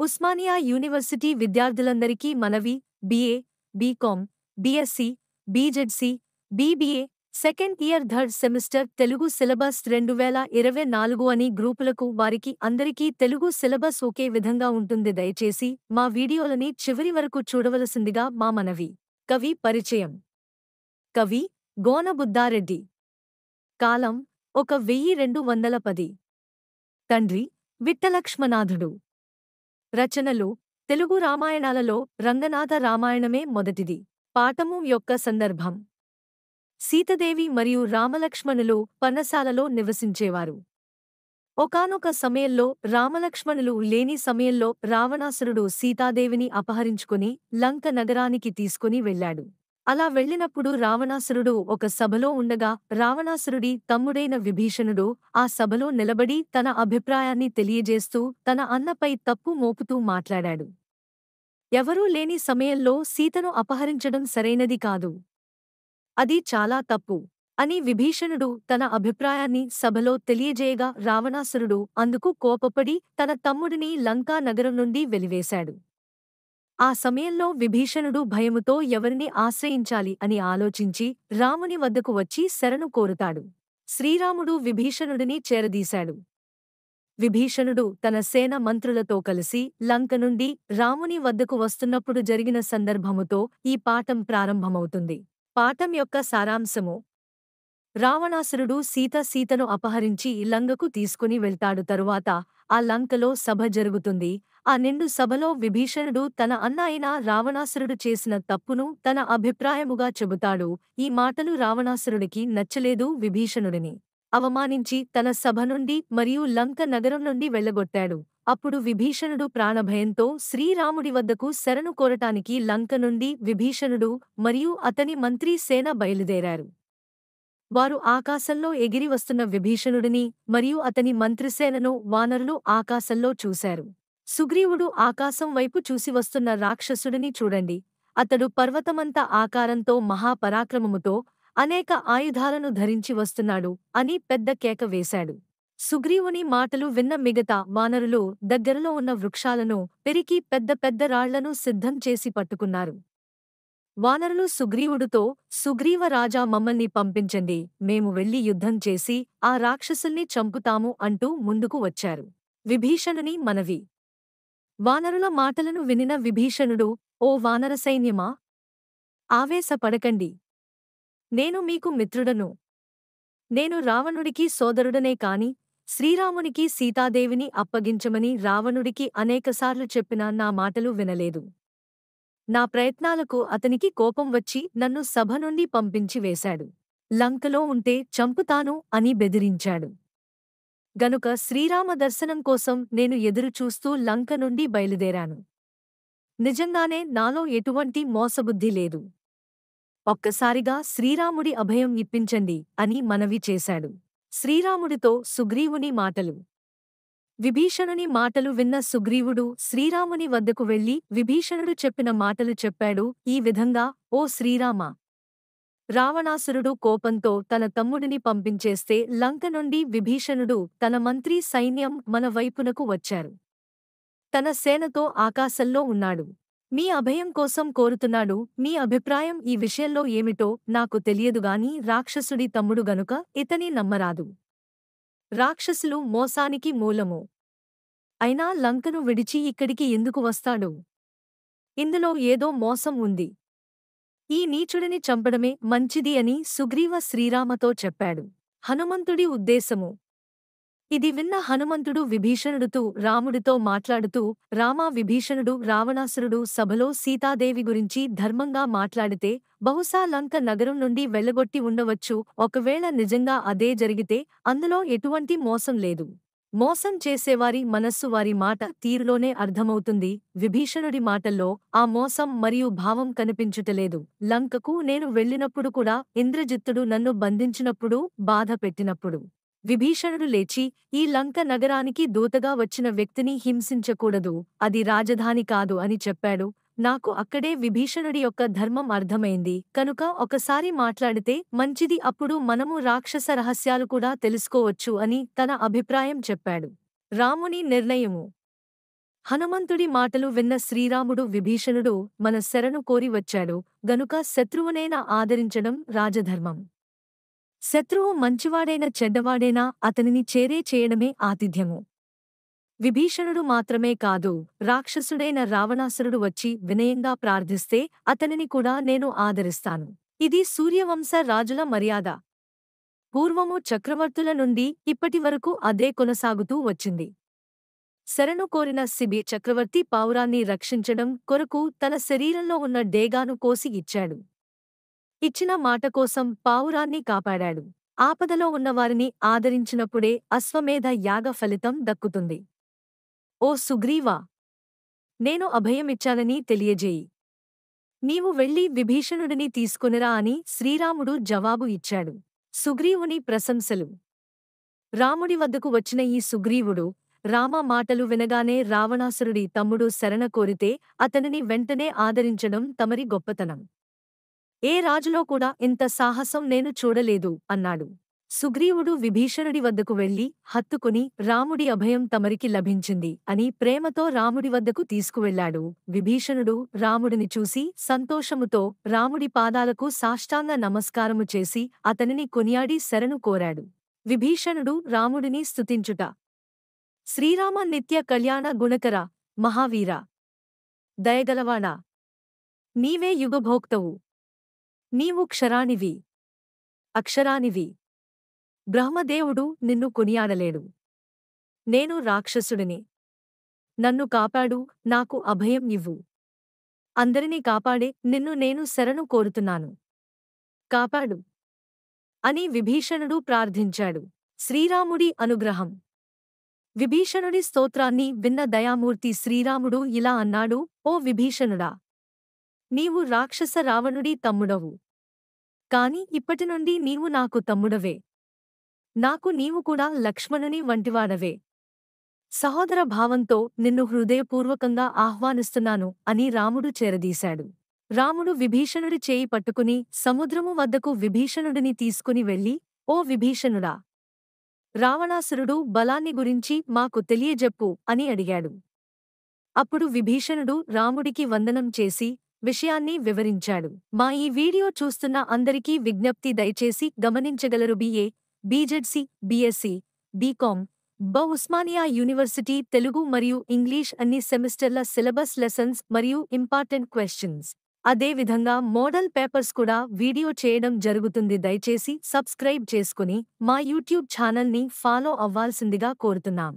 Osmania university విద్యార్థులందరికీ మనవి. BA, BCom, BSc, BZC, BBA second year third semester Telugu syllabus 2024 అని గ్రూపులకు వారికి అందరికీ తెలుగు సిలబస్ ఒకే విధంగా ఉంటుంది. దయచేసి మా వీడియోలని చివరి వరకు చూడవలసిందిగా మా మనవి. కవి పరిచయం. కవి గోనబుద్ధారెడ్డి. కాలం 1210. తండ్రి విట్టలక్ష్మనాథుడు. రచనలు తెలుగు రామాయణాలలో రంగనాథ రామాయణమే మొదటిది. పాఠము యొక్క సందర్భం: సీతాదేవి మరియు రామలక్ష్మణులు పర్ణశాలలో నివసించేవారు. ఒకానొక సమయంలో రామలక్ష్మణులు లేని సమయంలో రావణాసురుడు సీతాదేవిని అపహరించుకుని లంక నగరానికి తీసుకుని వెళ్ళాడు. అలా వెళ్ళినప్పుడు రావణాసురుడు ఒక సభలో ఉండగా రావణాసురుడి తమ్ముడైన విభీషణుడు ఆ సభలో నిలబడి తన అభిప్రాయాన్ని తెలియజేస్తూ తన అన్నపై తప్పు మోపుతూ మాట్లాడాడు. ఎవరూ లేని సమయంలో సీతను అపహరించడం సరైనది కాదు, అది చాలా తప్పు అని విభీషణుడు తన అభిప్రాయాన్ని సభలో తెలియజేయగా రావణాసురుడు అందుకు కోపపడి తన తమ్ముడిని లంకా నగరం నుండి వెలివేశాడు. ఆ సమయంలో విభీషణుడు భయముతో ఎవరిని ఆశ్రయించాలి అని ఆలోచించి రాముని వద్దకు వచ్చి శరణు కోరుతాడు. శ్రీరాముడు విభీషణుడిని చేరదీశాడు. విభీషణుడు తన సేన మంత్రులతో కలిసి లంక నుండి రాముని వద్దకు వస్తున్నప్పుడు జరిగిన సందర్భముతో ఈ పాఠం ప్రారంభమవుతుంది. పాఠం యొక్క సారాంశము: రావణాసురుడు సీతను అపహరించి లంకకు తీసుకుని వెళ్తాడు. తరువాత ఆ లంకలో సభ జరుగుతుంది. ఆ నిండు సభలో విభీషణుడు తన అన్న అయిన రావణాసురుడు చేసిన తప్పును తన అభిప్రాయముగా చెబుతాడు. ఈ మాటలు రావణాసురుడికి నచ్చలేదు. విభీషణుడిని అవమానించి తన సభ నుండి మరియు లంక నగరం నుండి వెళ్ళగొట్టాడు. అప్పుడు విభీషణుడు ప్రాణభయంతో శ్రీరాముడి వద్దకు శరణు కోరటానికి లంక నుండి విభీషణుడు మరియు అతని మంత్రీ సేన బయలుదేరారు. వారు ఆకాశంలో ఎగిరి వస్తున్న విభీషణుడిని మరియు అతని మంత్రిసేనను వానరులు ఆకాశంలో చూశారు. సుగ్రీవుడు ఆకాశం వైపు చూసి వస్తున్న రాక్షసుడిని చూడండి, అతడు పర్వతమంత ఆకారంతో మహాపరాక్రమముతో అనేక ఆయుధాలను ధరించి వస్తున్నాడు అని పెద్ద కేక వేశాడు. సుగ్రీవుని మాటలు విన్న మిగతా వానరులు దగ్గరలో ఉన్న వృక్షాలను పెరికి పెద్ద పెద్ద రాళ్లను సిద్ధం చేసి పట్టుకున్నారు. వానరులు సుగ్రీవుడితో, సుగ్రీవరాజా, మమ్మల్ని పంపించండి, మేము వెళ్లి యుద్ధం చేసి ఆ రాక్షసుల్ని చంపుతాము అంటూ ముందుకు వచ్చారు. విభీషణుని మనవి. వానరుల మాటలను వినిన విభీషణుడు, ఓ వానర సైన్యమా, ఆవేశపడకండి. నేను మీకు మిత్రుడను. నేను రావణుడికి సోదరుడనే కాని శ్రీరామునికి సీతాదేవిని అప్పగించమని రావణుడికి అనేకసార్లు చెప్పినా నా మాటలు వినలేదు. నా ప్రయత్నాలకు అతనికి కోపం వచ్చి నన్ను సభ నుండి పంపించి వేశాడు. లంకలో ఉంటే చంపుతాను అని బెదిరించాడు. గనుక శ్రీరామ దర్శనం కోసం నేను ఎదురుచూస్తూ లంక నుండి బయలుదేరాను. నిజంగానే నాలో ఎటువంటి మోసబుద్ధి లేదు. ఒక్కసారిగా శ్రీరాముడి అభయం ఇప్పించండి అని మనవి చేశాడు. శ్రీరాముడితో సుగ్రీవుని మాటలు. విభీషణుని మాటలు విన్న సుగ్రీవుడు శ్రీరాముని వద్దకు వెళ్లి విభీషణుడు చెప్పిన మాటలు చెప్పాడు. ఈ విధంగా: ఓ శ్రీరామా, రావణాసురుడు కోపంతో తన తమ్ముడిని పంపించేస్తే లంక నుండి విభీషణుడు తన మంత్రీ సైన్యం మన వైపునకు వచ్చారు. తన సేనతో ఆకాశంలో ఉన్నాడు. మీ అభయం కోసం కోరుతున్నాడు. మీ అభిప్రాయం ఈ విషయంలో ఏమిటో నాకు తెలియదుగాని రాక్షసుడి తమ్ముడు గనుక ఇతని నమ్మరాదు. రాక్షసులు మోసానికి మూలము. అయినా లంకను విడిచి ఇక్కడికి ఎందుకు వస్తాడు? ఇందులో ఏదో మోసం ఉంది. ఈ నీచుడిని చంపడమే మంచిది అని సుగ్రీవ శ్రీరామతో చెప్పాడు. హనుమంతుడి ఉద్దేశము. ఇది విన్న హనుమంతుడు విభీషణుడితో రాముడితో మాట్లాడుతూ, రామా, విభీషణుడు రావణాసురుడు సభలో సీతాదేవి గురించి ధర్మంగా మాట్లాడితే బహుశా లంక నగరం నుండి వెళ్ళగొట్టి ఉండవచ్చు. ఒకవేళ నిజంగా అదే జరిగితే అందులో ఎటువంటి మోసం లేదు. మోసం చేసేవారి మనస్సు వారి మాట తీరులోనే అర్థమవుతుంది. విభీషణుడి మాటల్లో ఆ మోసం మరియు భావం కనిపించుటలేదు. లంకకు నేను వెళ్ళినప్పుడు కూడా ఇంద్రజిత్తుడు నన్ను బంధించినప్పుడు, బాధ పెట్టినప్పుడు విభీషణుడు లేచి ఈ లంక నగరానికి దూతగా వచ్చిన వ్యక్తిని హింసించకూడదు, అది రాజధాని కాదు అని చెప్పాడు. నాకు అక్కడే విభీషణుడి యొక్క ధర్మం అర్థమైంది. కనుక ఒకసారి మాట్లాడితే మంచిది, అప్పుడు మనము రాక్షస రహస్యాలు కూడా తెలుసుకోవచ్చు అని తన అభిప్రాయం చెప్పాడు. రాముని నిర్ణయము. హనుమంతుడి మాటలు విన్న శ్రీరాముడు విభీషణుడు మన శరణు కోరి వచ్చాడు గనుక శత్రువునైనా ఆదరించడం రాజధర్మం. శత్రువు మంచివాడైనా చెడ్డవాడైనా అతనిని చేరే చేయడమే ఆతిథ్యము. విభీషణుడు మాత్రమే కాదు, రాక్షసుడైన రావణాసురుడు వచ్చి వినయంగా ప్రార్థిస్తే అతనిని కూడా నేను ఆదరిస్తాను. ఇది సూర్యవంశ రాజుల మర్యాద. పూర్వము చక్రవర్తుల నుండి ఇప్పటివరకు అదే కొనసాగుతూ వచ్చింది. శరణు కోరిన శిబి చక్రవర్తి పావురాన్ని రక్షించడం కొరకు తన శరీరంలో ఉన్న డేగాను కోసి ఇచ్చాడు. ఇచ్చిన మాట కోసం పావురాన్ని కాపాడాడు. ఆపదలో ఉన్నవారిని ఆదరించినప్పుడే అశ్వమేధ యాగ ఫలితం దక్కుతుంది. ఓ సుగ్రీవా! నేను అభయమిచ్చానని తెలియజేయి. నీవు వెళ్ళి విభీషణుడిని తీసుకునిరా అని శ్రీరాముడు జవాబు ఇచ్చాడు. సుగ్రీవుని ప్రశంసలు. రాముడి వద్దకు వచ్చిన ఈ సుగ్రీవుడు రామ మాటలు వినగానే రావణాసురుడి తమ్ముడు శరణ కోరితే అతనిని వెంటనే ఆదరించడం తమరి గొప్పతనం. ఏ రాజులో కూడా ఇంత సాహసం నేను చూడలేదు అన్నాడు. సుగ్రీవుడు విభీషణుడి వద్దకు వెళ్లి హత్తుకుని రాముడి అభయం తమరికి లభించింది అని ప్రేమతో రాముడి వద్దకు తీసుకువెళ్లాడు. విభీషణుడు రాముడిని చూసి సంతోషముతో రాముడి పాదాలకు సాష్టాంగ నమస్కారము చేసి అతనిని కొనియాడి శరణు కోరాడు. విభీషణుడు రాముడిని స్తుతించుట. శ్రీరామ నిత్య కళ్యాణ గుణకర, మహావీర, దయగలవాడా! నీవే యుగభోక్తవు. నీవు క్షరానివి, అక్షరానివి. బ్రహ్మదేవుడు నిన్ను కొనియాడలేడు. నేను రాక్షసుడిని. నన్ను కాపాడు, నాకు అభయం ఇవ్వు. అందరినీ కాపాడే నిన్ను నేను శరణు కోరుతున్నాను. కాపాడు అని విభీషణుడు ప్రార్థించాడు. శ్రీరాముడి అనుగ్రహం. విభీషణుడి స్తోత్రాన్ని విన్న దయామూర్తి శ్రీరాముడు ఇలా అన్నాడు: ఓ విభీషణుడా! నీవు రాక్షస రావణుడి తమ్ముడవు. కాని ఇప్పటినుండి నీవు నాకు తమ్ముడవే. నాకు నీవు కూడా లక్ష్మణుని వంటివాడవే. సహోదర భావంతో నిన్ను హృదయపూర్వకంగా ఆహ్వానిస్తున్నాను అని రాముడు చేరదీశాడు. రాముడు విభీషణుడి చేయి పట్టుకుని సముద్రము వద్దకు విభీషణుడిని తీసుకుని వెళ్ళి, ఓ విభీషణుడా! రావణాసురుడు బలాన్ని గురించి మాకు తెలియజెప్పు అని అడిగాడు. అప్పుడు విభీషణుడు రాముడికి వందనం చేసి విషయాన్ని వివరించాడు. మా ఈ వీడియో చూస్తున్న అందరికీ విజ్ఞప్తి, దయచేసి గమనించగలరు. BA, BJC, BSc, BCom, Osmania university Telugu మరియు ఇంగ్లీష్ అన్ని సెమిస్టర్ల సిలబస్ లెసన్స్ మరియు ఇంపార్టెంట్ క్వశ్చన్స్, అదేవిధంగా మోడల్ పేపర్స్ కూడా వీడియో చేయడం జరుగుతుంది. దయచేసి సబ్స్క్రైబ్ చేసుకుని మా యూట్యూబ్ ఛానల్ని ఫాలో అవ్వాల్సిందిగా కోరుతున్నాం.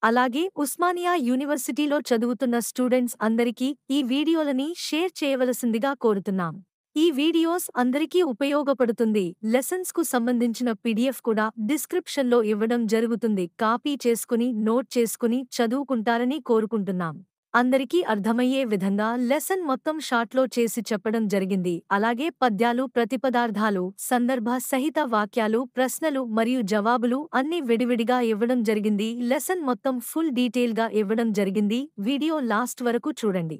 అలాగే ఉస్మానియా యూనివర్సిటీలో చదువుతున్న స్టూడెంట్స్ అందరికీ ఈ వీడియోలని షేర్ చేయవలసిందిగా కోరుతున్నాం. ఈ వీడియోస్ అందరికీ ఉపయోగపడుతుంది. లెసన్స్ కు సంబంధించిన PDF కూడా డిస్క్రిప్షన్లో ఇవ్వడం జరుగుతుంది. కాపీ చేసుకుని నోట్ చేసుకుని చదువుకుంటారని కోరుకుంటున్నాం. అందరికీ అర్థమయ్యే విధంగా లెసన్ మొత్తం షార్ట్లో చేసి చెప్పడం జరిగింది. అలాగే పద్యాలు, ప్రతిపదార్థాలు, సందర్భ సహిత వాక్యాలు, ప్రశ్నలు మరియు జవాబులు అన్ని విడివిడిగా ఇవ్వడం జరిగింది. లెసన్ మొత్తం ఫుల్ డీటెయిల్గా ఇవ్వడం జరిగింది. వీడియో లాస్ట్ వరకు చూడండి.